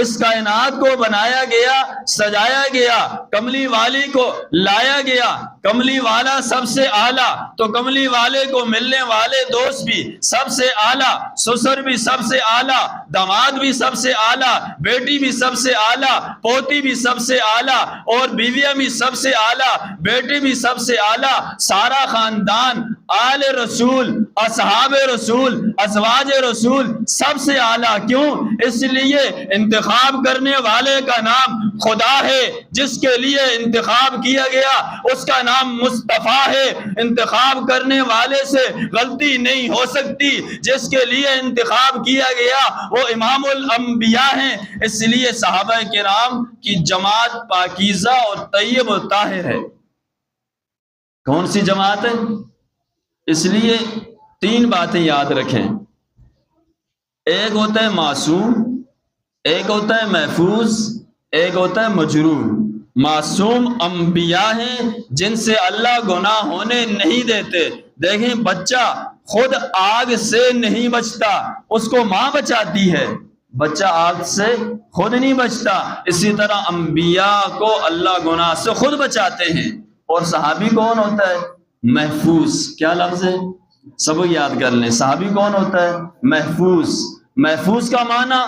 اس کائنات کو بنایا گیا، سجایا گیا، کملی والی کو لایا گیا، کملی والا سب سے اعلیٰ، تو کملی والے کو ملنے والے دوست بھی سب سے اعلیٰ، سسر بھی سب سے اعلیٰ، داماد بھی سب سے اعلیٰ، بیٹی بھی سب سے اعلیٰ، پوتی بھی سب سے اعلیٰ، اور بیویاں بھی سب سے اعلیٰ، بیٹی بھی سب سے اعلیٰ، سارا خاندان، آل رسول، اصحاب رسول، ازواج رسول سب سے اعلیٰ۔ کیوں؟ اس لیے انتخاب کرنے والے کا نام خدا ہے، جس کے لیے انتخاب کیا گیا اس کا نام مصطفیٰ ہے۔ انتخاب کرنے والے سے غلطی نہیں ہو سکتی، جس کے لیے انتخاب کیا گیا وہ امام الانبیاء ہیں۔ اس لیے صحابہ کرام کی جماعت پاکیزہ اور طیب و طاہر ہے۔ کون سی جماعت ہے؟ اس لیے 3 باتیں یاد رکھیں، ایک ہوتا ہے معصوم، ایک ہوتا ہے محفوظ، ایک ہوتا ہے مجروح۔ معصوم انبیاء ہیں جن سے اللہ گناہ ہونے نہیں دیتے۔ دیکھیں بچہ خود آگ سے نہیں بچتا، اس کو ماں بچاتی ہے، بچہ آگ سے خود نہیں بچتا۔ اسی طرح انبیاء کو اللہ گناہ سے خود بچاتے ہیں۔ اور صحابی کون ہوتا ہے؟ محفوظ۔ کیا لفظ ہے؟ سب یاد کر لیں، صحابی کون ہوتا ہے؟ محفوظ۔ محفوظ کا معنی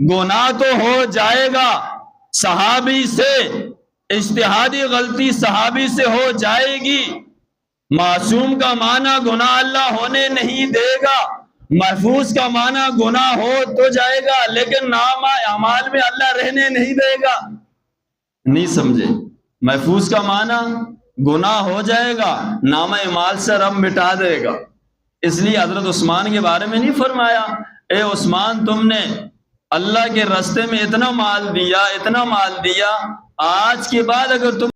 گناہ تو ہو جائے گا صحابی سے، اجتہادی غلطی صحابی سے ہو جائے گی۔ معصوم کا معنی گناہ اللہ ہونے نہیں دے گا، محفوظ کا معنی گناہ ہو تو جائے گا لیکن نام اعمال میں اللہ رہنے نہیں دے گا۔ نہیں سمجھے؟ محفوظ کا معنی گناہ ہو جائے گا، نام اعمال سے رب مٹا دے گا۔ اس لیے حضرت عثمان کے بارے میں نہیں فرمایا اے عثمان تم نے اللہ کے راستے میں اتنا مال دیا، اتنا مال دیا، آج کے بعد اگر تم